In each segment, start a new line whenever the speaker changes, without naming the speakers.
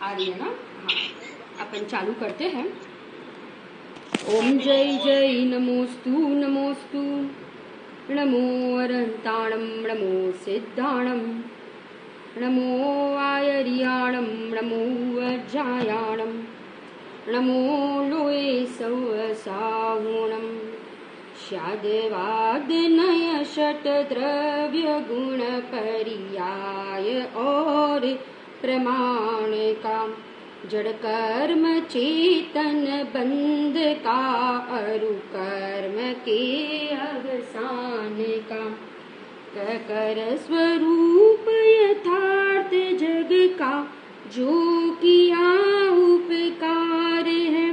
आ रही है ना? हाँ, अपन चालू करते हैं। ओम जय जय नमोस्तु नमोस्तु, नमो अरहंताणं नमो सिद्धाणं, नमो आयर्याणं नमो वज्रायाणं, नमो लोये सौसाहुणं, शादवादनय षट्द्रव्य गुण पर्याय और प्रमाण का, जड़ कर्म चेतन बंध का, अरु कर्म के अवसान का, कर स्वरूप यथार्थ जग का, जो किया उपकार है,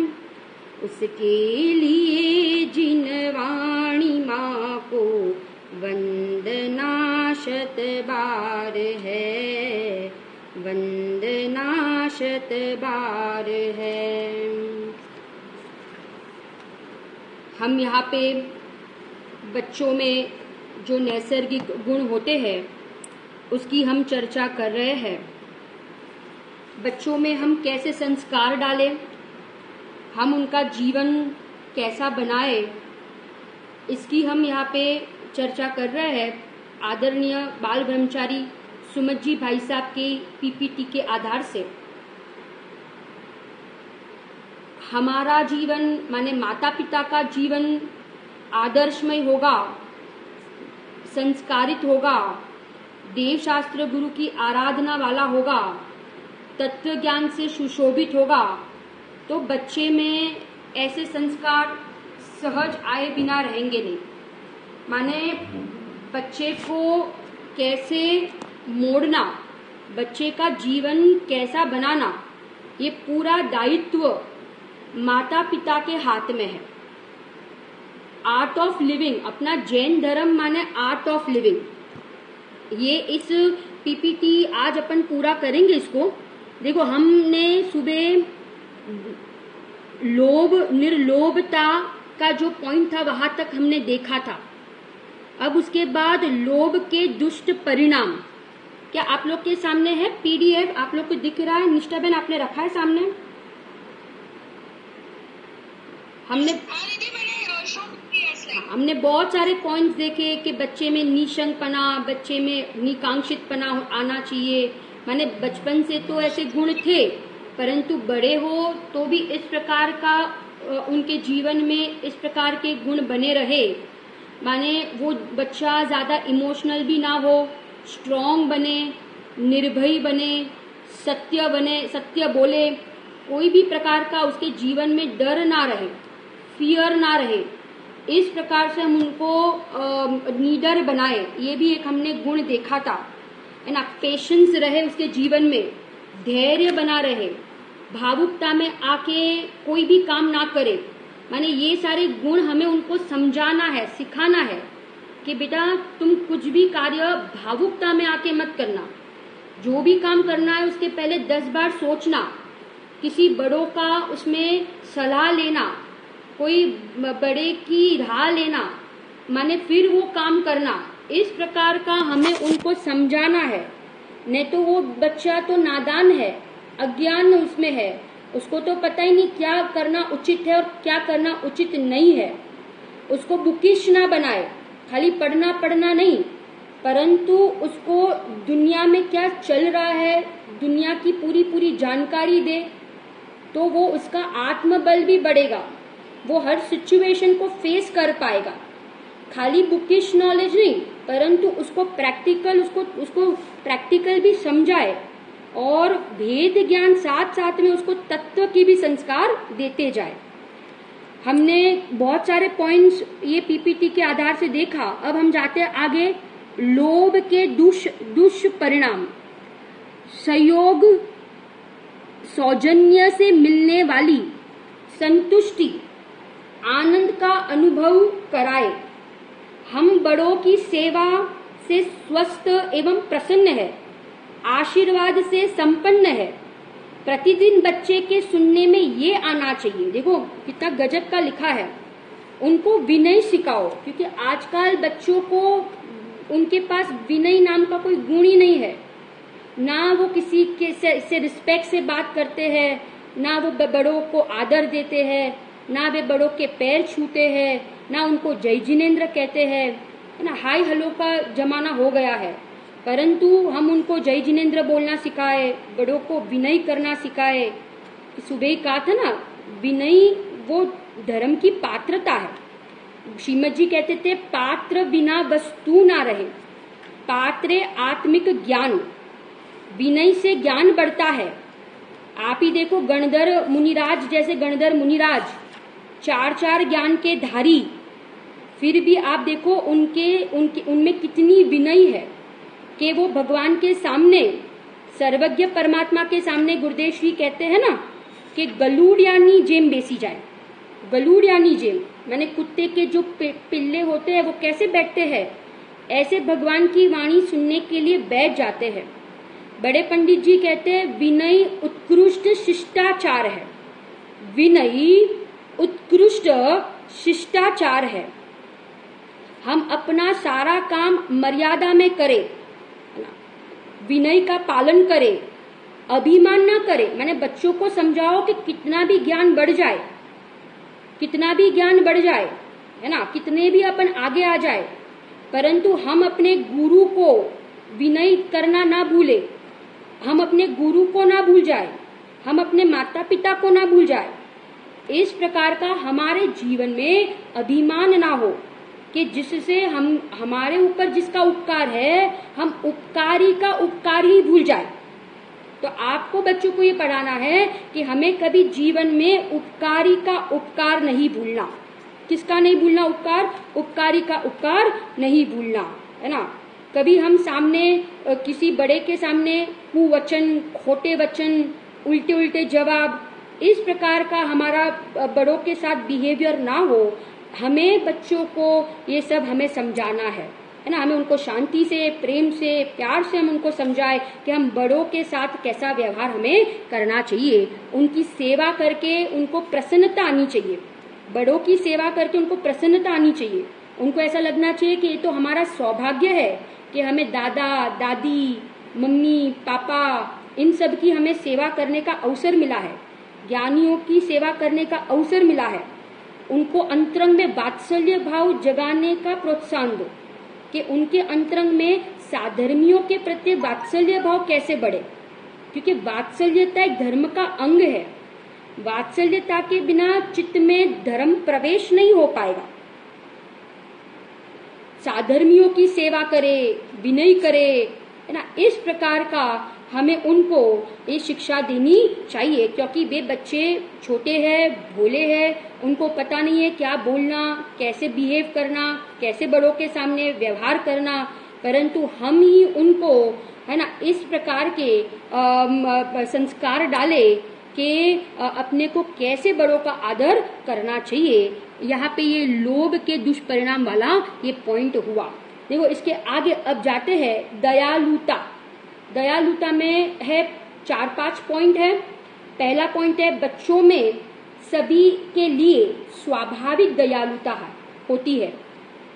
उसके लिए जिन वाणी माँ को वंदना शत बार है, वंदना शत बार है। हम यहाँ पे बच्चों में जो नैसर्गिक गुण होते हैं उसकी हम चर्चा कर रहे हैं। बच्चों में हम कैसे संस्कार डालें, हम उनका जीवन कैसा बनाए, इसकी हम यहाँ पे चर्चा कर रहे हैं। आदरणीय बाल ब्रह्मचारी सुमित जी भाई साहब के पीपीटी के आधार से हमारा जीवन माने माता पिता का जीवन आदर्शमय होगा, संस्कारित होगा, देव शास्त्र गुरु की आराधना वाला होगा, तत्व ज्ञान से सुशोभित होगा, तो बच्चे में ऐसे संस्कार सहज आए बिना रहेंगे नहीं। माने बच्चे को कैसे मोड़ना, बच्चे का जीवन कैसा बनाना, ये पूरा दायित्व माता पिता के हाथ में है। आर्ट ऑफ लिविंग, अपना जैन धर्म माने आर्ट ऑफ लिविंग, ये इस पीपीटी आज अपन पूरा करेंगे इसको। देखो, हमने सुबह लोभ निर्लोभता का जो पॉइंट था वहां तक हमने देखा था। अब उसके बाद लोभ के दुष्ट परिणाम, क्या आप लोग के सामने है पीडीएफ? आप लोग को दिख रहा है? निष्ठा बहन, आपने रखा है सामने? हमने बहुत सारे पॉइंट्स देखे कि बच्चे में निशंकपना, बच्चे में निकांक्षितपना आना चाहिए। माने बचपन से तो ऐसे गुण थे, परंतु बड़े हो तो भी इस प्रकार का उनके जीवन में इस प्रकार के गुण बने रहे। माने वो बच्चा ज्यादा इमोशनल भी ना हो, स्ट्रॉन्ग बने, निर्भय बने, सत्य बोले, कोई भी प्रकार का उसके जीवन में डर ना रहे, फियर ना रहे। इस प्रकार से हम उनको निडर बनाए, ये भी एक हमने गुण देखा था, है ना। पेशेंस रहे उसके जीवन में, धैर्य बना रहे, भावुकता में आके कोई भी काम ना करे। माने ये सारे गुण हमें उनको समझाना है, सिखाना है कि बेटा तुम कुछ भी कार्य भावुकता में आके मत करना, जो भी काम करना है उसके पहले 10 बार सोचना, किसी बड़ों का उसमें सलाह लेना, कोई बड़े की राह लेना, माने फिर वो काम करना। इस प्रकार का हमें उनको समझाना है। नहीं तो वो बच्चा तो नादान है, अज्ञान उसमें है, उसको तो पता ही नहीं क्या करना उचित है और क्या करना उचित नहीं है। उसको बुकिश ना बनाए, खाली पढ़ना नहीं, परंतु उसको दुनिया में क्या चल रहा है, दुनिया की पूरी जानकारी दे, तो वो उसका आत्मबल भी बढ़ेगा, वो हर सिचुएशन को फेस कर पाएगा। खाली बुकिश नॉलेज नहीं, परंतु उसको प्रैक्टिकल भी समझाए और भेद ज्ञान साथ में उसको तत्व की भी संस्कार देते जाए। हमने बहुत सारे पॉइंट्स ये पीपीटी के आधार से देखा। अब हम जाते हैं आगे। लोभ के दुष्परिणाम, सहयोग, सौजन्य से मिलने वाली संतुष्टि, आनंद का अनुभव कराए। हम बड़ों की सेवा से स्वस्थ एवं प्रसन्न है, आशीर्वाद से संपन्न है। प्रतिदिन बच्चे के सुनने में ये आना चाहिए। देखो कितना गजब का लिखा है। उनको विनय सिखाओ, क्योंकि आजकल बच्चों को उनके पास विनय नाम का कोई गुण ही नहीं है। ना वो किसी के से रिस्पेक्ट से बात करते हैं, ना वो बड़ों को आदर देते हैं, ना वे बड़ों के पैर छूते हैं, ना उनको जय जिनेन्द्र कहते हैं, है ना। हाय हेलो का जमाना हो गया है, परंतु हम उनको जय जिनेन्द्र बोलना सिखाए, बड़ों को विनय करना सिखाए। सुबह ही कहा था ना, विनय वो धर्म की पात्रता है। श्रीमद जी कहते थे पात्र बिना वस्तु ना रहे, पात्रे आत्मिक ज्ञान, विनय से ज्ञान बढ़ता है। आप ही देखो गणधर मुनिराज, जैसे गणधर मुनिराज 4 ज्ञान के धारी, फिर भी आप देखो उनमें कितनी विनय है कि वो भगवान के सामने, सर्वज्ञ परमात्मा के सामने, गुरुदेव श्री कहते हैं ना कि गलूड़ियानी जेम बेसी जाए। गलूड़ियानी जेम माने कुत्ते के जो पिल्ले होते हैं वो कैसे बैठते हैं, ऐसे भगवान की वाणी सुनने के लिए बैठ जाते हैं। बड़े पंडित जी कहते हैं विनय उत्कृष्ट शिष्टाचार है, विनय उत्कृष्ट शिष्टाचार है। हम अपना सारा काम मर्यादा में करें, विनय का पालन करें, अभिमान ना करें। मैंने बच्चों को समझाओ कि कितना भी ज्ञान बढ़ जाए, कितना भी ज्ञान बढ़ जाए, है ना, कितने भी अपन आगे आ जाए, परंतु हम अपने गुरु को विनय करना ना भूले, हम अपने गुरु को ना भूल जाए, हम अपने माता पिता को ना भूल जाए। इस प्रकार का हमारे जीवन में अभिमान ना हो कि जिससे हम, हमारे ऊपर जिसका उपकार है, हम उपकारी का उपकार ही भूल जाए। तो आपको बच्चों को ये पढ़ाना है कि हमें कभी जीवन में उपकारी का उपकार नहीं भूलना। किसका नहीं भूलना? उपकार, उपकारी का उपकार नहीं भूलना, है ना। कभी हम सामने किसी बड़े के सामने कुवचन, खोटे वचन, उल्टे उल्टे जवाब, इस प्रकार का हमारा बड़ों के साथ बिहेवियर ना हो। हमें बच्चों को ये सब हमें समझाना है ना। हमें उनको शांति से, प्रेम से, प्यार से हम उनको समझाए कि हम बड़ों के साथ कैसा व्यवहार हमें करना चाहिए। उनकी सेवा करके उनको प्रसन्नता आनी चाहिए, बड़ों की सेवा करके उनको प्रसन्नता आनी चाहिए। उनको ऐसा लगना चाहिए कि ये तो हमारा सौभाग्य है कि हमें दादा दादी, मम्मी पापा, इन सब की हमें सेवा करने का अवसर मिला है, ज्ञानियों की सेवा करने का अवसर मिला है। उनको अंतरंग में वात्सल्य भाव जगाने का प्रोत्साहन दो कि उनके अंतरंग में साधर्मियों के प्रति वात्सल्य भाव कैसे बढ़े, क्योंकि वात्सल्यता एक धर्म का अंग है। वात्सल्यता के बिना चित्त में धर्म प्रवेश नहीं हो पाएगा। साधर्मियों की सेवा करे, विनय करे, है ना। इस प्रकार का हमें उनको ये शिक्षा देनी चाहिए, क्योंकि वे बच्चे छोटे हैं, भोले हैं, उनको पता नहीं है क्या बोलना, कैसे बिहेव करना, कैसे बड़ों के सामने व्यवहार करना। परंतु हम ही उनको, है ना, इस प्रकार के संस्कार डाले कि अपने को कैसे बड़ों का आदर करना चाहिए। यहाँ पे ये लोभ के दुष्परिणाम वाला ये पॉइंट हुआ। देखो इसके आगे अब जाते हैं दयालुता। दयालुता में है 4-5 पॉइंट है। पहला पॉइंट है बच्चों में सभी के लिए स्वाभाविक दयालुता होती है।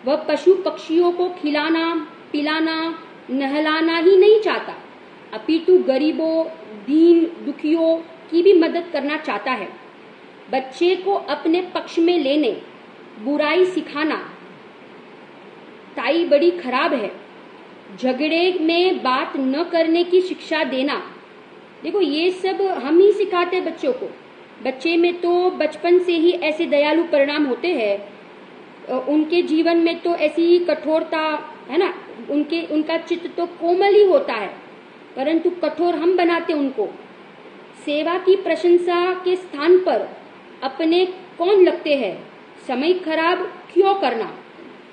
वह पशु पक्षियों को खिलाना, पिलाना, नहलाना ही नहीं चाहता, अपितु गरीबों, दीन दुखियों की भी मदद करना चाहता है। बच्चे को अपने पक्ष में लेने, बुराई सिखाना, ताई बड़ी खराब है, झगड़े में बात न करने की शिक्षा देना। देखो ये सब हम ही सिखाते बच्चों को। बच्चे में तो बचपन से ही ऐसे दयालु परिणाम होते हैं, उनके जीवन में तो ऐसी ही कठोरता, है ना, उनका चित्त तो कोमल ही होता है, परंतु कठोर हम बनाते उनको। सेवा की प्रशंसा के स्थान पर अपने कौन लगते हैं, समय खराब क्यों करना।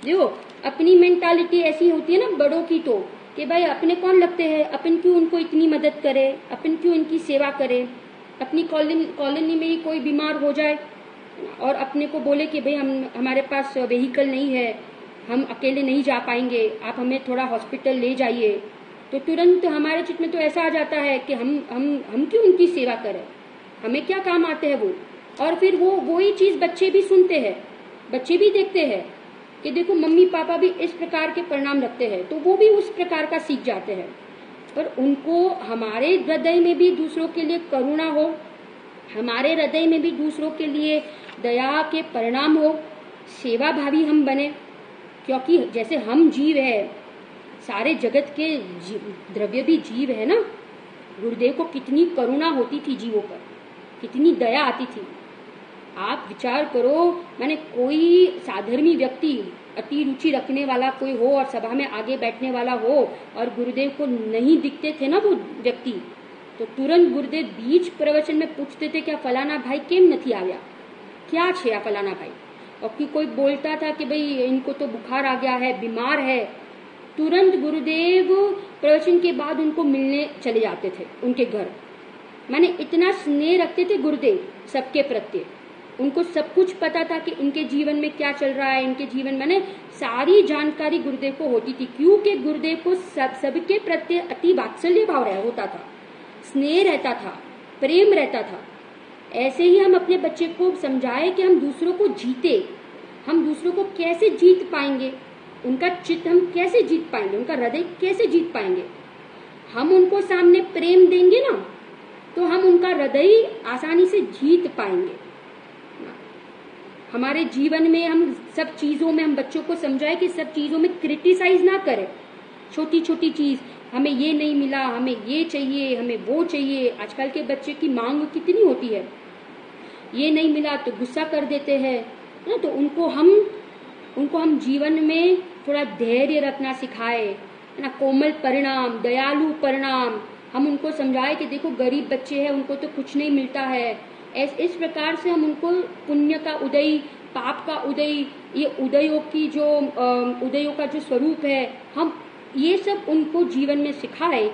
देखो अपनी मेंटालिटी ऐसी होती है ना बड़ों की, तो कि भाई अपने कौन लगते हैं, अपन क्यों उनको इतनी मदद करे, अपन क्यों इनकी सेवा करे। अपनी कॉलोनी में ही कोई बीमार हो जाए और अपने को बोले कि भाई हमारे पास व्हीकल नहीं है, हम अकेले नहीं जा पाएंगे, आप हमें थोड़ा हॉस्पिटल ले जाइए, तो तुरंत हमारे चित्त में तो ऐसा आ जाता है कि हम क्यों उनकी सेवा करें, हमें क्या काम आते हैं वो। और फिर वही चीज बच्चे भी सुनते हैं, बच्चे भी देखते हैं कि देखो मम्मी पापा भी इस प्रकार के परिणाम रखते हैं, तो वो भी उस प्रकार का सीख जाते हैं। पर उनको हमारे हृदय में भी दूसरों के लिए करुणा हो, हमारे हृदय में भी दूसरों के लिए दया के परिणाम हो, सेवा भावी हम बने। क्योंकि जैसे हम जीव है, सारे जगत के द्रव्य भी जीव है ना। गुरुदेव को कितनी करुणा होती थी जीवों पर, कितनी दया आती थी। आप विचार करो, मैंने कोई साधर्मी व्यक्ति, अति रुचि रखने वाला कोई हो और सभा में आगे बैठने वाला हो और गुरुदेव को नहीं दिखते थे ना वो व्यक्ति, तो तुरंत गुरुदेव बीच प्रवचन में पूछते थे क्या फलाना भाई केम नहीं आया, क्या छे आ फलाना भाई। और कि कोई बोलता था कि भाई इनको तो बुखार आ गया है, बीमार है, तुरंत गुरुदेव प्रवचन के बाद उनको मिलने चले जाते थे उनके घर। माने इतना स्नेह रखते थे गुरुदेव सबके प्रति। उनको सब कुछ पता था कि इनके जीवन में क्या चल रहा है, इनके जीवन में सारी जानकारी गुरुदेव को होती थी। क्योंकि गुरुदेव को सबके प्रति अति वात्सल्य भाव होता था, स्नेह रहता था, प्रेम रहता था। ऐसे ही हम अपने बच्चे को समझाए कि हम दूसरों को जीते, हम दूसरों को कैसे जीत पाएंगे, उनका चित्त हम कैसे जीत पाएंगे, उनका हृदय कैसे जीत पाएंगे। हम उनको सामने प्रेम देंगे ना तो हम उनका हृदय आसानी से जीत पाएंगे। हमारे जीवन में हम सब चीजों में हम बच्चों को समझाएं कि सब चीजों में क्रिटिसाइज ना करें। छोटी छोटी चीज, हमें ये नहीं मिला, हमें ये चाहिए, हमें वो चाहिए। आजकल के बच्चे की मांग कितनी होती है, ये नहीं मिला तो गुस्सा कर देते हैं ना। तो उनको हम जीवन में थोड़ा धैर्य रखना सिखाए ना, कोमल परिणाम, दयालु परिणाम। हम उनको समझाए कि देखो गरीब बच्चे हैं, उनको तो कुछ नहीं मिलता है। इस प्रकार से हम उनको पुण्य का उदय, पाप का उदय, ये उदयों का जो स्वरूप है, हम ये सब उनको जीवन में सिखाए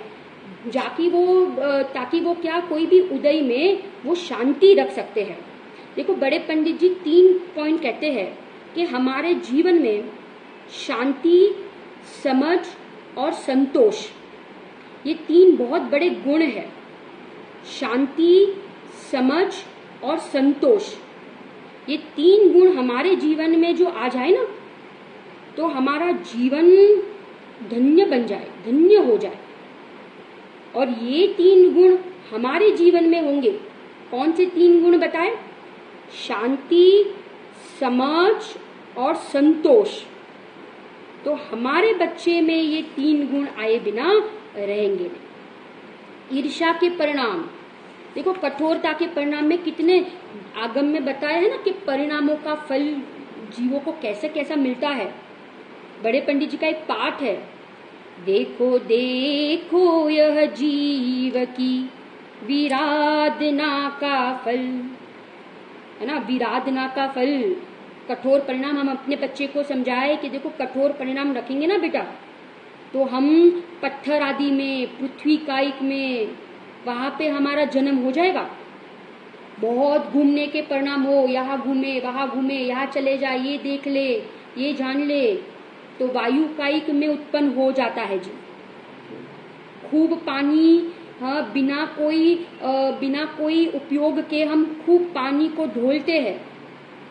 ताकि वो क्या कोई भी उदय में वो शांति रख सकते हैं। देखो बड़े पंडित जी 3 पॉइंट कहते हैं कि हमारे जीवन में शांति, समझ और संतोष, ये 3 बहुत बड़े गुण हैं। शांति, समझ और संतोष, ये 3 गुण हमारे जीवन में जो आ जाए ना तो हमारा जीवन धन्य बन जाए, धन्य हो जाए। और ये 3 गुण हमारे जीवन में होंगे। कौन से 3 गुण बताए? शांति, समझ और संतोष। तो हमारे बच्चे में ये 3 गुण आए बिना रहेंगे। ईर्ष्या के परिणाम, देखो कठोरता के परिणाम में कितने आगम में बताया है ना कि परिणामों का फल जीवों को कैसे कैसा मिलता है। बड़े पंडित जी का एक पाठ है, देखो देखो यह जीव की विराधना का फल, है ना, विराधना का फल, कठोर परिणाम। हम अपने बच्चे को समझाए कि देखो कठोर परिणाम रखेंगे ना बेटा तो हम पत्थर आदि में, पृथ्वी कायिक में, वहां पे हमारा जन्म हो जाएगा। बहुत घूमने के परिणाम हो, यहाँ घूमे, वहां घूमे, यहाँ चले जाए, ये देख ले, ये जान ले, तो वायु कायिक में उत्पन्न हो जाता है जी। खूब पानी, हाँ, बिना कोई उपयोग के हम खूब पानी को ढोलते हैं,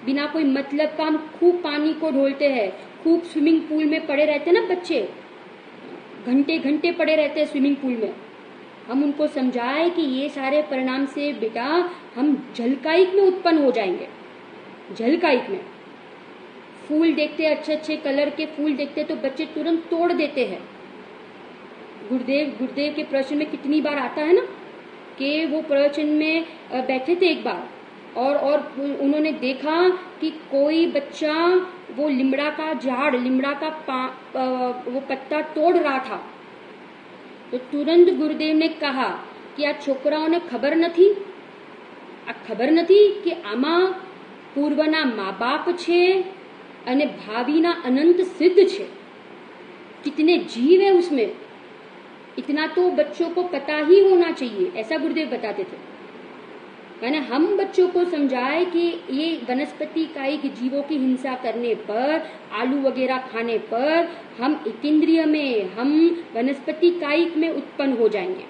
बिना कोई मतलब का हम खूब पानी को ढोलते हैं। खूब स्विमिंग पूल में पड़े रहते हैं ना बच्चे, घंटे घंटे पड़े रहते हैं स्विमिंग पूल में। हम उनको समझाए कि ये सारे परिणाम से बेटा हम जलकायिक में उत्पन्न हो जाएंगे। जलकायिक में फूल देखते, अच्छे अच्छे कलर के फूल देखते तो बच्चे तुरंत तोड़ देते हैं। गुरुदेव के प्रवचन में कितनी बार आता है ना कि वो प्रवचन में बैठे थे एक बार और उन्होंने देखा कि कोई बच्चा वो लिमड़ा का झाड़, लिमड़ा का वो पत्ता तोड़ रहा था। तो तुरंत गुरुदेव ने कहा कि आ छोकराओं ने खबर નથી કે આમાં પૂર્વના મા બાપ છે અને ભાવિના અનંત સિદ્ધ છે। कितने जीव है उसमें, इतना तो बच्चों को पता ही होना चाहिए, ऐसा गुरुदेव बताते थे। मैंने हम बच्चों को समझाए कि ये वनस्पति कायिक जीवों की हिंसा करने पर, आलू वगैरह खाने पर हम इतेंद्रिय में, हम वनस्पति कायिक में उत्पन्न हो जाएंगे।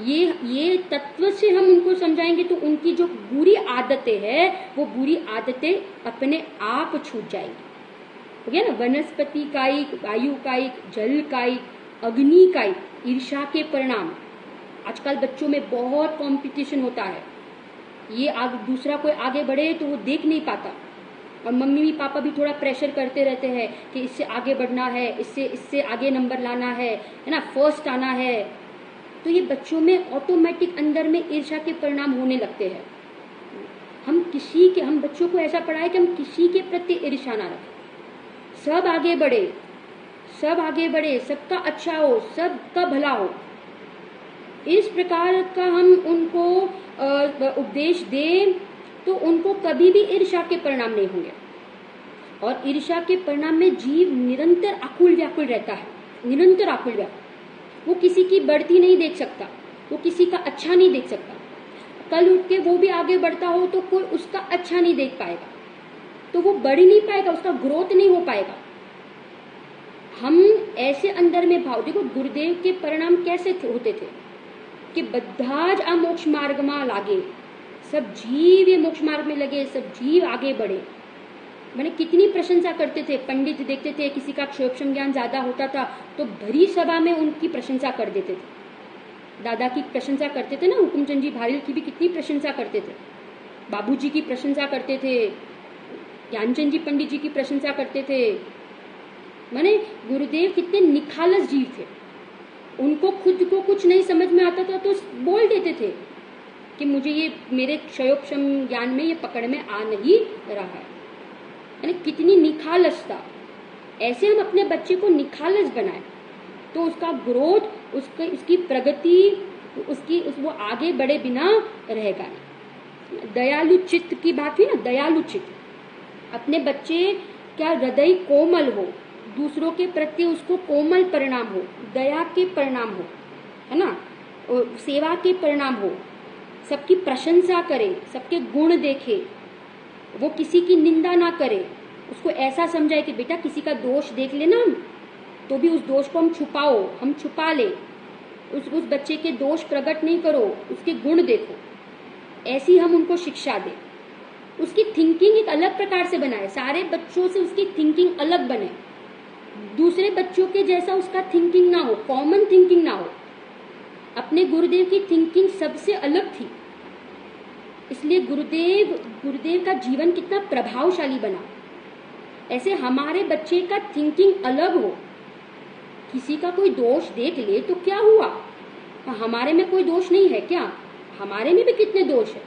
ये तत्व से हम उनको समझाएंगे तो उनकी जो बुरी आदतें हैं वो बुरी आदतें अपने आप छूट जाएंगी। हो गया ना, वनस्पति कायिक, वायु कायिक, जल कायिक, अग्नि कायिक, ईर्ष्या के परिणाम। आजकल बच्चों में बहुत कंपटीशन होता है, ये दूसरा कोई आगे बढ़े तो वो देख नहीं पाता, और मम्मी पापा भी थोड़ा प्रेशर करते रहते हैं कि इससे आगे बढ़ना है, इससे आगे नंबर लाना है ना, फर्स्ट आना है। तो ये बच्चों में ऑटोमेटिक अंदर में ईर्ष्या के परिणाम होने लगते हैं। हम बच्चों को ऐसा पढ़ाए कि हम किसी के प्रति ईर्ष्या ना रखें, सब आगे बढ़े, सबका अच्छा हो, सबका भला हो, इस प्रकार का हम उनको उपदेश दें तो उनको कभी भी ईर्ष्या के परिणाम नहीं होंगे। और ईर्ष्या के परिणाम में जीव निरंतर आकुल व्याकुल रहता है, निरंतर आकुल व्याकुल। वो किसी की बढ़ती नहीं देख सकता, वो किसी का अच्छा नहीं देख सकता। कल उठ के वो भी आगे बढ़ता हो तो कोई उसका अच्छा नहीं देख पाएगा, तो वो बढ़ ही नहीं पाएगा, उसका ग्रोथ नहीं हो पाएगा। हम ऐसे अंदर में भाव, देखो गुरुदेव के परिणाम कैसे होते थे कि बद्धा ज आ मोक्ष मार्ग में लागे, सब जीव ये मोक्ष मार्ग में लगे, सब जीव आगे बढ़े। मैंने कितनी प्रशंसा करते थे, पंडित देखते थे किसी का क्षोभम ज्ञान ज्यादा होता था तो भरी सभा में उनकी प्रशंसा कर देते थे। दादा की प्रशंसा करते थे ना, हुकुमचंद जी भारिल की भी कितनी प्रशंसा करते थे, बाबूजी की प्रशंसा करते थे, ज्ञानचंद जी पंडित जी की प्रशंसा करते थे। माने गुरुदेव कितने निखालस जीव थे, उनको खुद को कुछ नहीं समझ में आता था तो बोल देते थे कि मुझे ये मेरे क्षयोपशम ज्ञान में ये पकड़ में आ नहीं रहा है। यानी कितनी निखालसता। ऐसे हम अपने बच्चे को निखालस बनाए तो उसका ग्रोथ, उसकी प्रगति, वो आगे बढ़े बिना रहेगा नहीं। दयालु चित्त की बात हुई ना, दयालु चित्त। अपने बच्चे क्या हृदय कोमल हो, दूसरों के प्रति उसको कोमल परिणाम हो, दया के परिणाम हो, है ना, सेवा के परिणाम हो, सबकी प्रशंसा करे, सबके गुण देखे, वो किसी की निंदा ना करे, उसको ऐसा समझाए कि बेटा किसी का दोष देख लेना तो भी उस दोष को हम छुपा ले, उस बच्चे के दोष प्रकट नहीं करो, उसके गुण देखो। ऐसी हम उनको शिक्षा दें। उसकी थिंकिंग एक अलग प्रकार से बनाए, सारे बच्चों से उसकी थिंकिंग अलग बने, दूसरे बच्चों के जैसा उसका थिंकिंग ना हो, कॉमन थिंकिंग ना हो। अपने गुरुदेव की थिंकिंग सबसे अलग थी, इसलिए गुरुदेव का जीवन कितना प्रभावशाली बना। ऐसे हमारे बच्चे का थिंकिंग अलग हो, किसी का कोई दोष देख ले तो क्या हुआ, हमारे में कोई दोष नहीं है क्या, हमारे में भी कितने दोष है।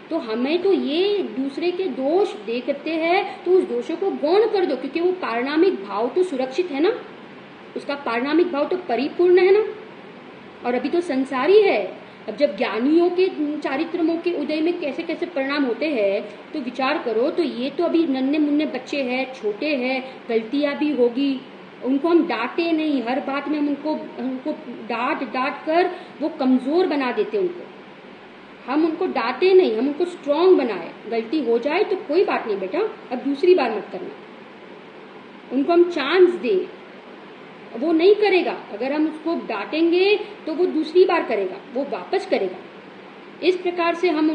तो हमें तो ये दूसरे के दोष देखते हैं तो उस दोषों को गौण कर दो, क्योंकि वो पारिणामिक भाव तो सुरक्षित है ना, उसका पारिणामिक भाव तो परिपूर्ण है ना, और अभी तो संसारी है। अब जब ज्ञानियों के चारित्रमों के उदय में कैसे कैसे परिणाम होते हैं तो विचार करो, तो ये तो अभी नन्हे मुन्ने बच्चे हैं, छोटे हैं, गलतियां भी होगी, उनको हम डांटे नहीं, हर बात में हम उनको डांट कर वो कमजोर बना देते। हम उनको डांटे नहीं, हम उनको स्ट्रांग बनाए। गलती हो जाए तो कोई बात नहीं बेटा, अब दूसरी बार मत करना, उनको हम चांस दे। वो नहीं करेगा, अगर हम उसको डांटेंगे तो वो दूसरी बार करेगा, वो वापस करेगा। इस प्रकार से हम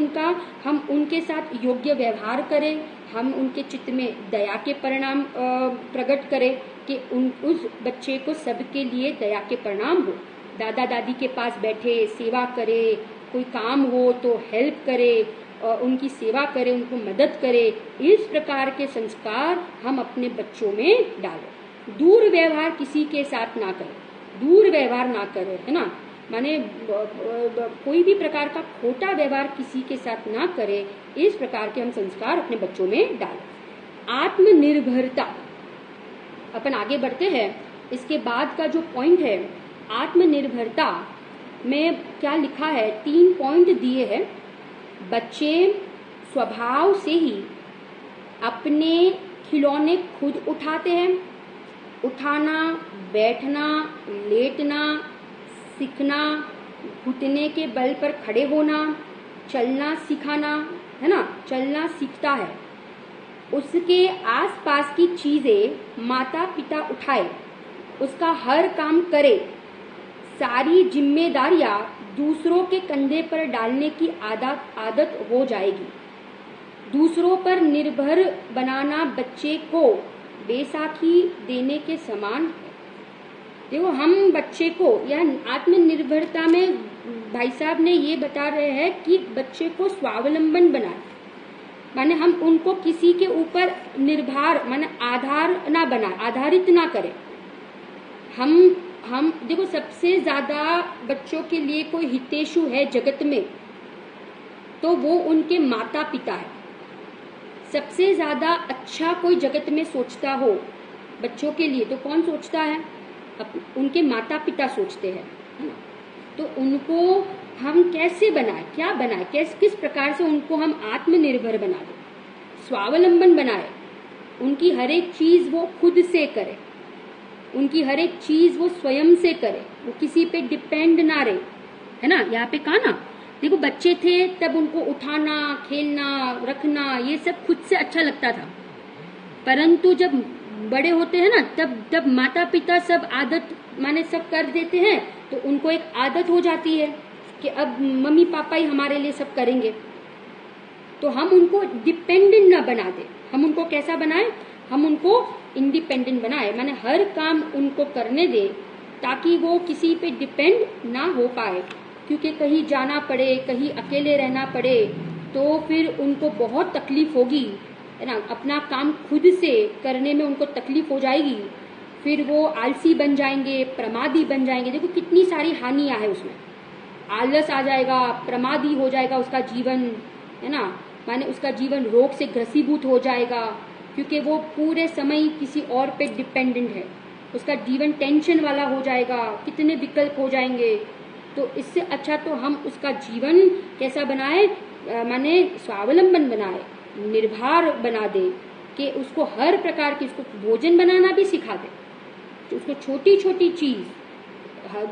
उनके साथ योग्य व्यवहार करें, हम उनके चित्त में दया के परिणाम प्रकट करें कि उस बच्चे को सबके लिए दया के परिणाम हो। दादा दादी के पास बैठे सेवा करे, कोई काम हो तो हेल्प करे, उनकी सेवा करे, उनको मदद करे। इस प्रकार के संस्कार हम अपने बच्चों में डालें। दूर व्यवहार किसी के साथ ना करें, दूर व्यवहार ना करें, है ना, माने कोई भी प्रकार का खोटा व्यवहार किसी के साथ ना करें। इस प्रकार के हम संस्कार अपने बच्चों में डालें। आत्मनिर्भरता, अपन आगे बढ़ते हैं। इसके बाद का जो पॉइंट है आत्मनिर्भरता में क्या लिखा है, 3 पॉइंट दिए हैं। बच्चे स्वभाव से ही अपने खिलौने खुद उठाते हैं। उठाना, बैठना, लेटना, सीखना, घुटने के बल पर खड़े होना, चलना सिखाना, है ना, चलना सीखता है। उसके आसपास की चीजें माता पिता उठाए, उसका हर काम करे, सारी जिम्मेदारियां दूसरों के कंधे पर डालने की आदत हो जाएगी। दूसरों पर निर्भर बनाना बच्चे को बैसाखी देने के समान है। देखो हम बच्चे को यह आत्मनिर्भरता में भाई साहब ने ये बता रहे हैं कि बच्चे को स्वावलंबन बनाए, माने हम उनको किसी के ऊपर निर्भर माने आधार ना बनाए, आधारित ना करें। हम देखो सबसे ज्यादा बच्चों के लिए कोई हितैषी है जगत में तो वो उनके माता पिता है। सबसे ज्यादा अच्छा कोई जगत में सोचता हो बच्चों के लिए तो कौन सोचता है? उनके माता पिता सोचते हैं, है ना। तो उनको हम कैसे बनाए, क्या बनाए, किस प्रकार से उनको हम आत्मनिर्भर बना दें, स्वावलंबन बनाए, उनकी हर एक चीज वो खुद से करे, उनकी हर एक चीज वो स्वयं से करे, वो किसी पे डिपेंड ना रहे, है ना। यहाँ पे कहा ना, देखो बच्चे थे तब उनको उठाना, खेलना, रखना ये सब खुद से अच्छा लगता था, परंतु जब बड़े होते हैं ना तब माता पिता सब आदत माने सब कर देते हैं तो उनको एक आदत हो जाती है कि अब मम्मी पापा ही हमारे लिए सब करेंगे। तो हम उनको डिपेंडेंट ना बना दे, हम उनको कैसा बनाए, हम उनको इंडिपेंडेंट बनाए, माने हर काम उनको करने दे ताकि वो किसी पे डिपेंड ना हो पाए। क्योंकि कहीं जाना पड़े, कहीं अकेले रहना पड़े तो फिर उनको बहुत तकलीफ होगी, है ना। अपना काम खुद से करने में उनको तकलीफ हो जाएगी, फिर वो आलसी बन जाएंगे, प्रमादी बन जाएंगे। देखो कितनी सारी हानियां है उसमें, आलस आ जाएगा, प्रमादी हो जाएगा उसका जीवन, है ना। माने उसका जीवन रोग से ग्रसीभूत हो जाएगा क्योंकि वो पूरे समय किसी और पे डिपेंडेंट है, उसका जीवन टेंशन वाला हो जाएगा, कितने विकल्प हो जाएंगे। तो इससे अच्छा तो हम उसका जीवन कैसा बनाए, माने स्वावलंबन बनाए, निर्भर बना दे कि उसको हर प्रकार की, उसको भोजन बनाना भी सिखा दे, तो उसको छोटी छोटी चीज,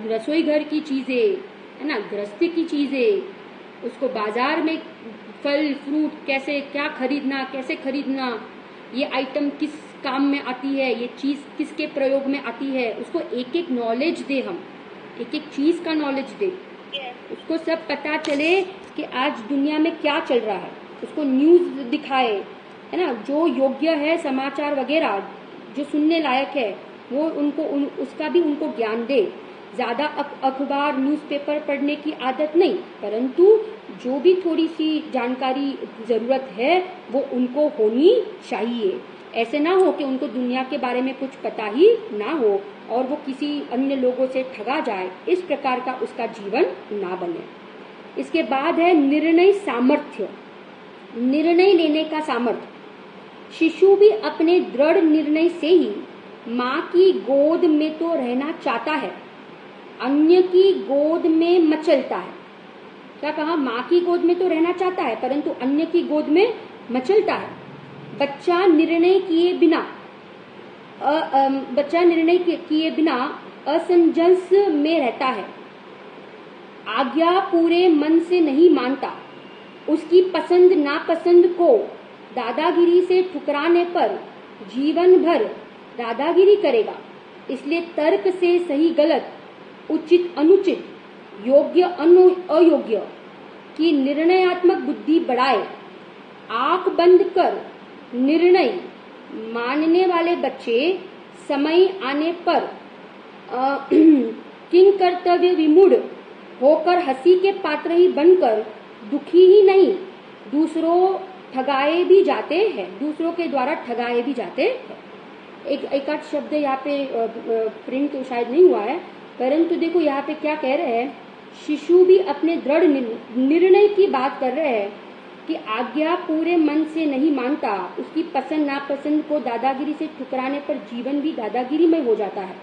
रसोई घर की चीजें, है ना, गृहस्थी की चीजें, उसको बाजार में फल फ्रूट कैसे क्या खरीदना, कैसे खरीदना, ये आइटम किस काम में आती है, ये चीज किसके प्रयोग में आती है, उसको एक एक नॉलेज दे, हम एक एक चीज का नॉलेज दे, उसको सब पता चले कि आज दुनिया में क्या चल रहा है, उसको न्यूज दिखाए, है ना, जो योग्य है समाचार वगैरह जो सुनने लायक है वो उनको उसका भी उनको ज्ञान दे। ज्यादा अखबार न्यूज़पेपर पढ़ने की आदत नहीं, परंतु जो भी थोड़ी सी जानकारी जरूरत है वो उनको होनी चाहिए। ऐसे ना हो कि उनको दुनिया के बारे में कुछ पता ही ना हो और वो किसी अन्य लोगों से ठगा जाए, इस प्रकार का उसका जीवन ना बने। इसके बाद है निर्णय सामर्थ्य, निर्णय लेने का सामर्थ्य। शिशु भी अपने दृढ़ निर्णय से ही माँ की गोद में तो रहना चाहता है, अन्य की गोद में मचलता है। क्या कहा? माँ की गोद में तो रहना चाहता है परंतु अन्य की गोद में मचलता है। बच्चा निर्णय किए बिना असमंजस में रहता है, आज्ञा पूरे मन से नहीं मानता, उसकी पसंद नापसंद को दादागिरी से ठुकराने पर जीवन भर दादागिरी करेगा। इसलिए तर्क से सही गलत, उचित अनुचित, योग्य अयोग्य की निर्णयात्मक बुद्धि बढ़ाए। आंख बंद कर निर्णय मानने वाले बच्चे समय आने पर किन कर्तव्य विमूढ़ होकर हंसी के पात्र ही बनकर दुखी ही नहीं, दूसरों के द्वारा ठगाए भी जाते हैं। एक आध शब्द यहाँ पे प्रिंट तो शायद नहीं हुआ है, परंतु देखो यहाँ पे क्या कह रहे हैं, शिशु भी अपने दृढ़ निर्णय की बात कर रहे हैं कि आज्ञा पूरे मन से नहीं मानता, उसकी पसंद नापसंद को दादागिरी से ठुकराने पर जीवन भी दादागिरी में हो जाता है।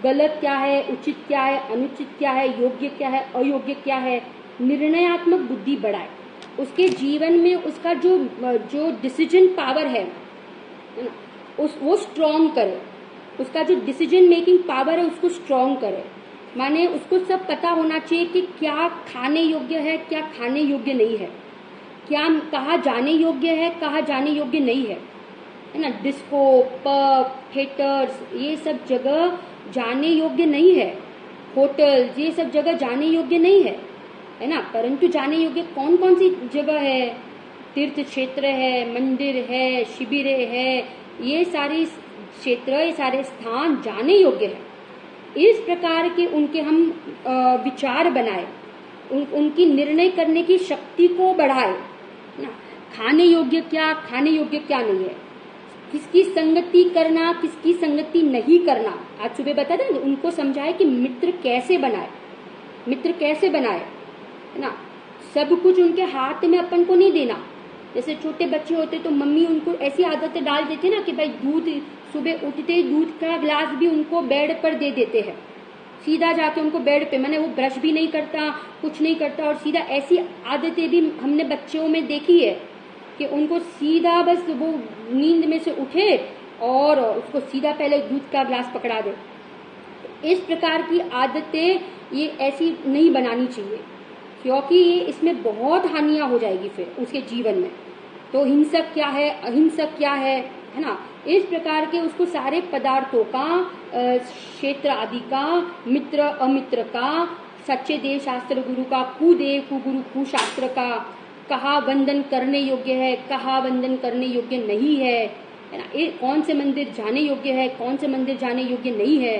गलत क्या है, उचित क्या है, अनुचित क्या है, योग्य क्या है, अयोग्य क्या है, निर्णयात्मक बुद्धि बढ़ाए। उसके जीवन में उसका जो डिसीजन पावर है ना, वो स्ट्रॉन्ग करे, उसका जो डिसीजन मेकिंग पावर है उसको स्ट्रॉन्ग करे। माने उसको सब पता होना चाहिए कि क्या खाने योग्य है, क्या खाने योग्य नहीं है, क्या कहाँ जाने योग्य है, कहाँ जाने योग्य नहीं है ना। डिस्को, पब, थिएटर्स ये सब जगह जाने योग्य नहीं है, होटल ये सब जगह जाने योग्य नहीं है ना। परंतु जाने योग्य कौन कौन सी जगह है? तीर्थ क्षेत्र है, मंदिर है, शिविरें है, ये सारी क्षेत्र, ये सारे स्थान जाने योग्य है। इस प्रकार के उनके हम विचार बनाए, उनकी निर्णय करने की शक्ति को बढ़ाए ना। खाने योग्य क्या, खाने योग्य क्या नहीं है, किसकी संगति करना, किसकी संगति नहीं करना। आज सुबह बता दें, उनको समझाए कि मित्र कैसे बनाए, मित्र कैसे बनाए, है ना। सब कुछ उनके हाथ में अपन को नहीं देना। जैसे छोटे बच्चे होते तो मम्मी उनको ऐसी आदतें डाल देते ना कि भाई दूध, सुबह उठते ही दूध का ग्लास भी उनको बेड पर दे देते हैं, सीधा जाके उनको बेड पे, मैंने वो ब्रश भी नहीं करता, कुछ नहीं करता, और सीधा। ऐसी आदतें भी हमने बच्चों में देखी है कि उनको सीधा बस वो नींद में से उठे और उसको सीधा पहले दूध का ग्लास पकड़ा दे। इस प्रकार की आदतें ये ऐसी नहीं बनानी चाहिए, क्योंकि ये इसमें बहुत हानियां हो जाएगी फिर उसके जीवन में। तो हिंसक क्या है, अहिंसक क्या है ना। इस प्रकार के उसको सारे पदार्थों का, क्षेत्र आदि का, मित्र अमित्र का, सच्चे देव शास्त्र गुरु का, कुदेव कुगुरु कुशास्त्र का, कहा वंदन करने योग्य है, कहा वंदन करने योग्य नहीं है ना। कौन से मंदिर जाने योग्य है, कौन से मंदिर जाने योग्य नहीं है,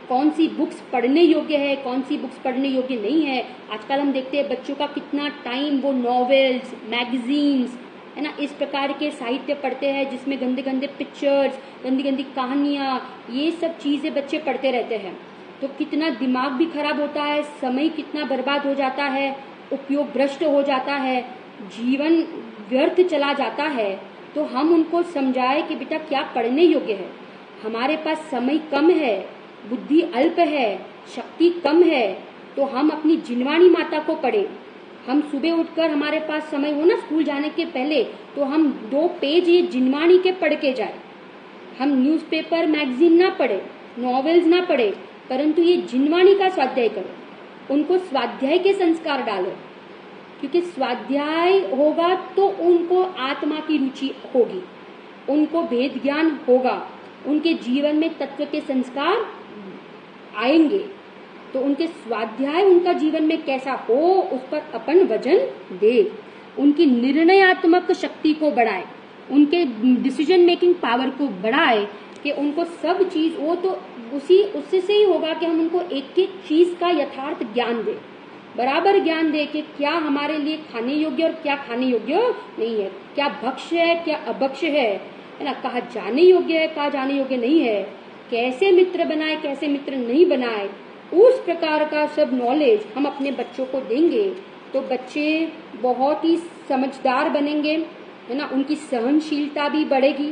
कौन सी बुक्स पढ़ने योग्य है, कौन सी बुक्स पढ़ने योग्य नहीं है। आजकल हम देखते हैं बच्चों का कितना टाइम वो नॉवेल्स, मैगजीन्स, है ना, इस प्रकार के साहित्य पढ़ते हैं जिसमें गंदे गंदे पिक्चर्स, गंदी गंदी कहानियां, ये सब चीजें बच्चे पढ़ते रहते हैं। तो कितना दिमाग भी खराब होता है, समय कितना बर्बाद हो जाता है, उपयोग भ्रष्ट हो जाता है, जीवन व्यर्थ चला जाता है। तो हम उनको समझाए कि बेटा क्या पढ़ने योग्य है, हमारे पास समय कम है, बुद्धि अल्प है, शक्ति कम है, तो हम अपनी जिनवाणी माता को पढ़े। हम सुबह उठकर, हमारे पास समय हो ना स्कूल जाने के पहले, तो हम 2 पेज ये जिनवाणी के पढ़ के जाए। हम न्यूज़पेपर मैगजीन ना पढ़े, नॉवेल्स ना पढ़े, परंतु ये जिनवाणी का स्वाध्याय करो, उनको स्वाध्याय के संस्कार डालो, क्योंकि स्वाध्याय होगा तो उनको आत्मा की रुचि होगी, उनको भेद ज्ञान होगा, उनके जीवन में तत्व के संस्कार आएंगे। तो उनके स्वाध्याय उनका जीवन में कैसा हो, उस पर अपन वजन दे, उनकी निर्णयात्मक शक्ति को बढ़ाए, उनके डिसीजन मेकिंग पावर को बढ़ाए, कि उनको सब चीज, वो तो उससे से ही होगा कि हम उनको एक एक चीज का यथार्थ ज्ञान दे, बराबर ज्ञान दे कि क्या हमारे लिए खाने योग्य और क्या खाने योग्य नहीं है, क्या भक्ष्य है, क्या अभक्ष्य है ना, कहा जाने योग्य है, कहा जाने योग्य नहीं है, कैसे मित्र बनाए, कैसे मित्र नहीं बनाए। उस प्रकार का सब नॉलेज हम अपने बच्चों को देंगे तो बच्चे बहुत ही समझदार बनेंगे, है ना, उनकी सहनशीलता भी बढ़ेगी,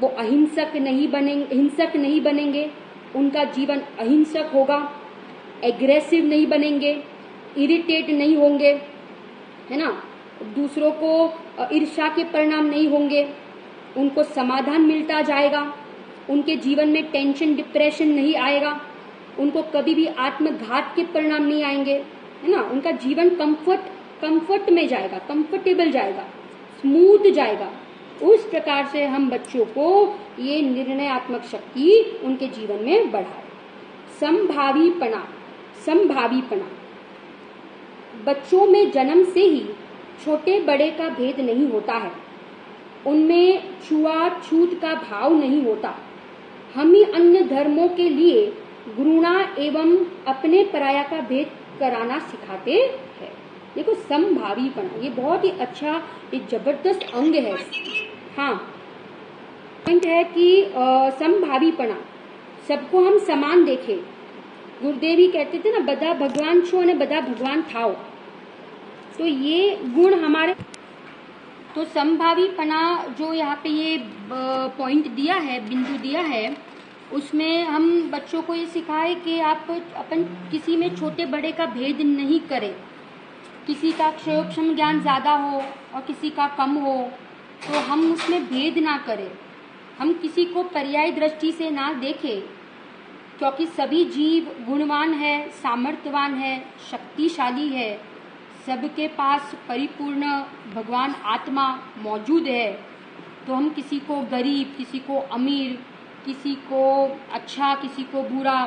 वो अहिंसक नहीं बनेंगे, हिंसक नहीं बनेंगे, उनका जीवन अहिंसक होगा, एग्रेसिव नहीं बनेंगे, इरिटेट नहीं होंगे, है ना, दूसरों को ईर्ष्या के परिणाम नहीं होंगे, उनको समाधान मिलता जाएगा, उनके जीवन में टेंशन डिप्रेशन नहीं आएगा, उनको कभी भी आत्मघात के परिणाम नहीं आएंगे, है ना, उनका जीवन कंफर्ट में जाएगा, कंफर्टेबल जाएगा, स्मूथ जाएगा। उस प्रकार से हम बच्चों को ये निर्णयात्मक शक्ति उनके जीवन में बढ़ाए। संभावीपना, संभावीपना, बच्चों में जन्म से ही छोटे बड़े का भेद नहीं होता है, उनमें छुआछूत का भाव नहीं होता। हम ही अन्य धर्मों के लिए घृणा एवं अपने पराया का भेद कराना सिखाते हैं। देखो समभावीपना, ये बहुत ही अच्छा, एक जबरदस्त अंग है। हाँ, पॉइंट है कि समभावीपना, सबको हम समान देखें। गुरुदेव ही कहते थे ना, बदा भगवान छो ने बदा भगवान थाओ। तो ये गुण हमारे, तो समभावीपना जो यहाँ पे ये पॉइंट दिया है, बिंदु दिया है, उसमें हम बच्चों को ये सिखाए कि आप अपन किसी में छोटे बड़े का भेद नहीं करें। किसी का क्षम ज्ञान ज्यादा हो और किसी का कम हो तो हम उसमें भेद ना करें, हम किसी को पर्याय दृष्टि से ना देखें, क्योंकि सभी जीव गुणवान है, सामर्थ्यवान है, शक्तिशाली है, सबके पास परिपूर्ण भगवान आत्मा मौजूद है। तो हम किसी को गरीब, किसी को अमीर, किसी को अच्छा, किसी को बुरा,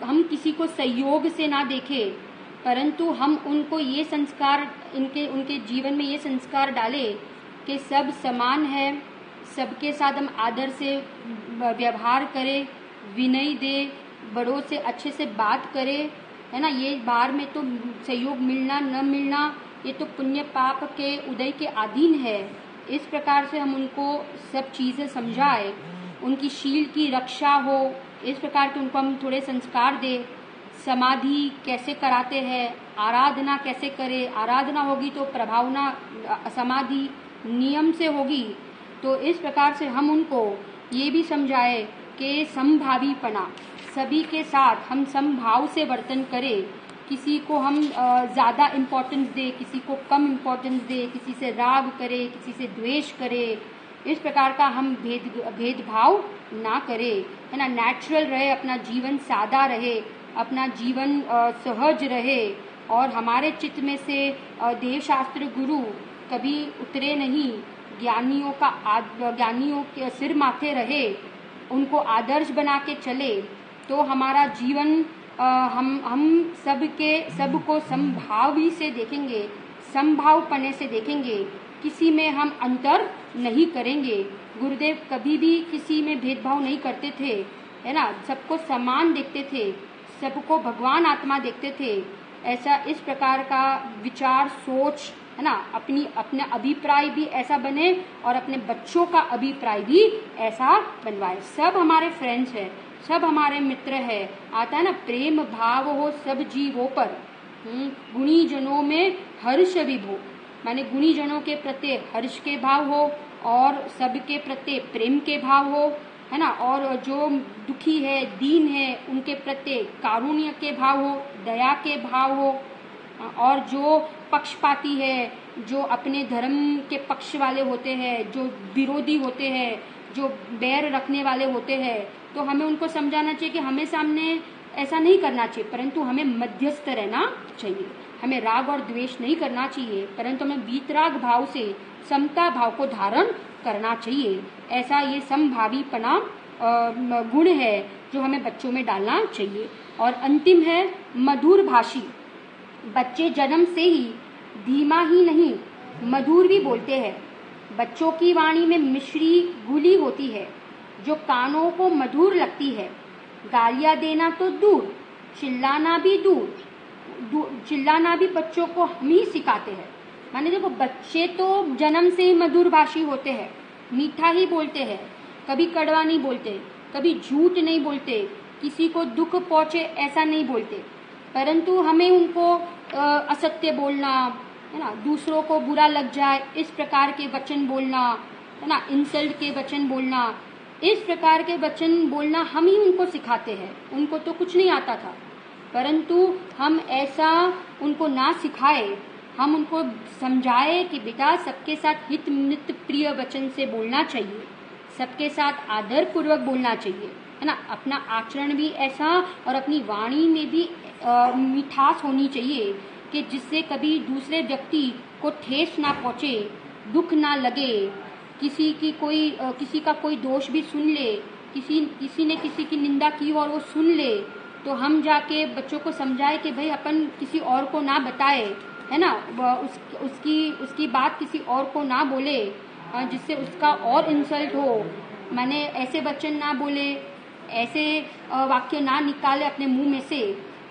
हम किसी को सहयोग से ना देखें, परंतु हम उनको ये संस्कार, उनके जीवन में ये संस्कार डालें कि सब समान है, सबके साथ हम आदर से व्यवहार करें, विनय दे, बड़ों से अच्छे से बात करें, है ना। ये बाहर में तो सहयोग मिलना न मिलना ये तो पुण्य पाप के उदय के अधीन है। इस प्रकार से हम उनको सब चीज़ें समझाएं, उनकी शील की रक्षा हो, इस प्रकार के उनको हम थोड़े संस्कार दें। समाधि कैसे कराते हैं, आराधना कैसे करें, आराधना होगी तो प्रभावना समाधि नियम से होगी। तो इस प्रकार से हम उनको ये भी समझाए कि समभावीपना, सभी के साथ हम समभाव से वर्तन करें। किसी को हम ज़्यादा इम्पोर्टेंस दे, किसी को कम इम्पोर्टेंस दे, किसी से राग करे, किसी से द्वेष करे, इस प्रकार का हम भेदभाव ना करें, है ना। नेचुरल रहे, अपना जीवन सादा रहे, अपना जीवन सहज रहे, और हमारे चित्त में से देव शास्त्र गुरु कभी उतरे नहीं। ज्ञानियों के सिर माथे रहे, उनको आदर्श बना के चले, तो हमारा जीवन हम सबको समभावी से देखेंगे, समभावपने से देखेंगे, किसी में हम अंतर नहीं करेंगे। गुरुदेव कभी भी किसी में भेदभाव नहीं करते थे, है ना। सबको समान देखते थे, सबको भगवान आत्मा देखते थे। ऐसा इस प्रकार का विचार सोच, है ना, अपने अभिप्राय भी ऐसा बने और अपने बच्चों का अभिप्राय भी ऐसा बनवाए। सब हमारे फ्रेंड्स हैं, सब हमारे मित्र है। आता है ना, प्रेम भाव हो सब जीवों पर, गुणी जनों में हर्ष विभो, माने गुणी जनों के प्रति हर्ष के भाव हो और सबके प्रति प्रेम के भाव हो, है ना। और जो दुखी है, दीन है, उनके प्रति कारुण्य के भाव हो, दया के भाव हो। और जो पक्षपाती है, जो अपने धर्म के पक्ष वाले होते हैं, जो विरोधी होते हैं, जो बैर रखने वाले होते हैं, तो हमें उनको समझाना चाहिए कि हमें सामने ऐसा नहीं करना चाहिए, परंतु हमें मध्यस्थ रहना चाहिए। हमें राग और द्वेष नहीं करना चाहिए, परंतु हमें वीतराग भाव से समता भाव को धारण करना चाहिए। ऐसा ये समभावीपना गुण है जो हमें बच्चों में डालना चाहिए। और अंतिम है मधुर भाषी। बच्चे जन्म से ही धीमा ही नहीं मधुर भी बोलते हैं। बच्चों की वाणी में मिश्री घुली होती है जो कानों को मधुर लगती है। गालियां देना तो दूर, चिल्लाना भी चिल्लाना भी बच्चों को हम ही सिखाते हैं। माने देखो, बच्चे तो जन्म से ही मधुर भाषी होते हैं, मीठा ही बोलते हैं, कभी कड़वा नहीं बोलते, कभी झूठ नहीं बोलते, किसी को दुख पहुंचे ऐसा नहीं बोलते। परंतु हमें उनको असत्य बोलना, है ना, दूसरों को बुरा लग जाए इस प्रकार के वचन बोलना, है ना, इंसल्ट के वचन बोलना, इस प्रकार के वचन बोलना हम ही उनको सिखाते हैं। उनको तो कुछ नहीं आता था, परंतु हम ऐसा उनको ना सिखाए, हम उनको समझाए कि बेटा सबके साथ हित मित प्रिय वचन से बोलना चाहिए, सबके साथ आदर पूर्वक बोलना चाहिए, है ना। अपना आचरण भी ऐसा और अपनी वाणी में भी मिठास होनी चाहिए कि जिससे कभी दूसरे व्यक्ति को ठेस ना पहुंचे, दुख ना लगे, किसी का कोई दोष भी सुन ले, किसी ने किसी की निंदा की और वो सुन ले, तो हम जाके बच्चों को समझाए कि भाई अपन किसी और को ना बताए, है ना, उसकी बात किसी और को ना बोले जिससे उसका और इंसल्ट हो। माने ऐसे वचन ना बोले, ऐसे वाक्य ना निकाले अपने मुंह में से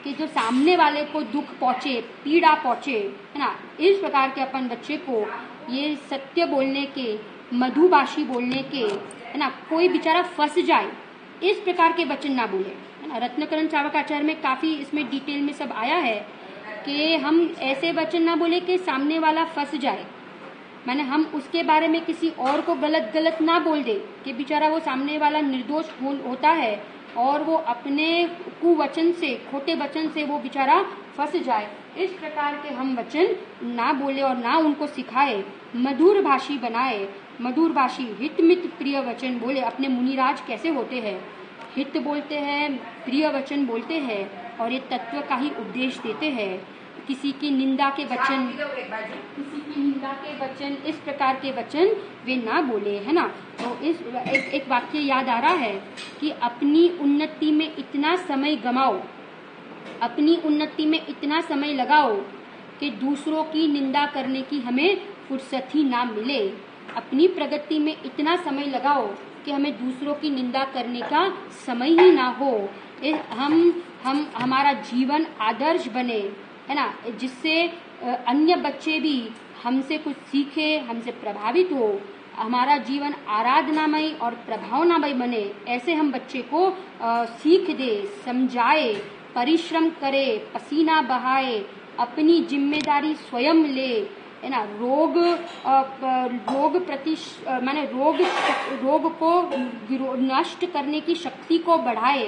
कि जो सामने वाले को दुख पहुंचे, पीड़ा पहुंचे, है ना। इस प्रकार के अपन बच्चे को ये सत्य बोलने के, मधुभाषी बोलने के, है ना, कोई बेचारा फंस जाए इस प्रकार के वचन ना बोले, है ना। रत्नकरण चावकाचार्य में काफी इसमें डिटेल में सब आया है कि हम ऐसे वचन ना बोले कि सामने वाला फंस जाए। माने हम उसके बारे में किसी और को गलत ना बोल दे कि बेचारा वो सामने वाला निर्दोष होता है और वो अपने कुवचन से, खोटे वचन से वो बेचारा फंस जाए। इस प्रकार के हम वचन ना बोले और ना उनको सिखाए, मधुर भाषी बनाए, मधुर भाषी हितमित प्रिय वचन बोले। अपने मुनिराज कैसे होते हैं, हित बोलते हैं, प्रिय वचन बोलते हैं और ये तत्व का ही उपदेश देते हैं। किसी की निंदा के वचन, इस प्रकार के वचन वे ना बोले, है ना। तो इस एक वाक्य याद आ रहा है कि अपनी उन्नति में इतना समय गमाओ, अपनी उन्नति में इतना समय लगाओ कि दूसरों की निंदा करने की हमें फुर्सत ही ना मिले। अपनी प्रगति में इतना समय लगाओ कि हमें दूसरों की निंदा करने का समय ही ना हो। हम हमारा जीवन आदर्श बने, है ना, जिससे अन्य बच्चे भी हमसे कुछ सीखे, हमसे प्रभावित हो, हमारा जीवन आराधनामय और प्रभावनामय बने। ऐसे हम बच्चे को सीख दे, समझाए, परिश्रम करे, पसीना बहाए, अपनी जिम्मेदारी स्वयं ले, है ना, रोग को नष्ट करने की शक्ति को बढ़ाए,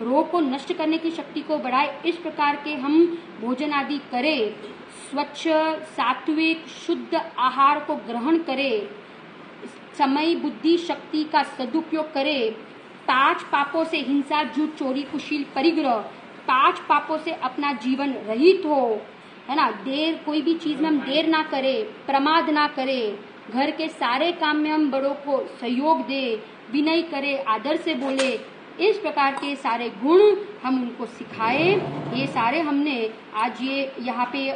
रोग को नष्ट करने की शक्ति को बढ़ाए। इस प्रकार के हम भोजन आदि करें, स्वच्छ सात्विक शुद्ध आहार को ग्रहण करें, समय बुद्धि शक्ति का सदुपयोग करें, 5 पापों से हिंसा झूठ चोरी कुशील परिग्रह, 5 पापों से अपना जीवन रहित हो, है ना, कोई भी चीज में हम देर ना करें, प्रमाद ना करें, घर के सारे काम में हम बड़ों को सहयोग दे, विनय करे, आदर से बोले। इस प्रकार के सारे गुण हम उनको सिखाए। ये सारे हमने आज ये यहाँ पे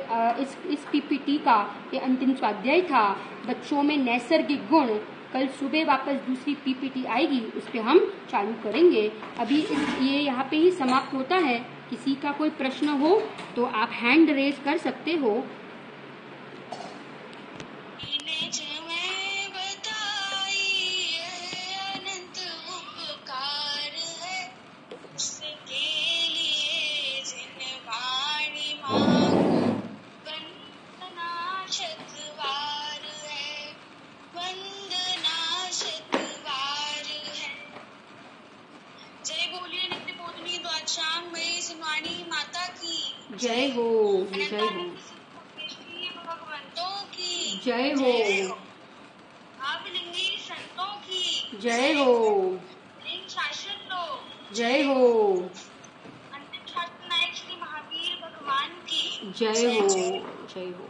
इस पीपीटी का ये अंतिम स्वाध्याय था, बच्चों में नैसर्गिक गुण। कल सुबह वापस दूसरी पीपीटी आएगी, उस पे हम चालू करेंगे। अभी ये यहाँ पे ही समाप्त होता है। किसी का कोई प्रश्न हो तो आप हैंड रेज कर सकते हो। जय हो, जय हो,
भगवंतों की
जय हो,
भावलिंगी संतों की
जय हो,
लिंग शासन लो,
जय हो,
अंतिम शासन नायक श्री महावीर भगवान की
जय हो, जय हो।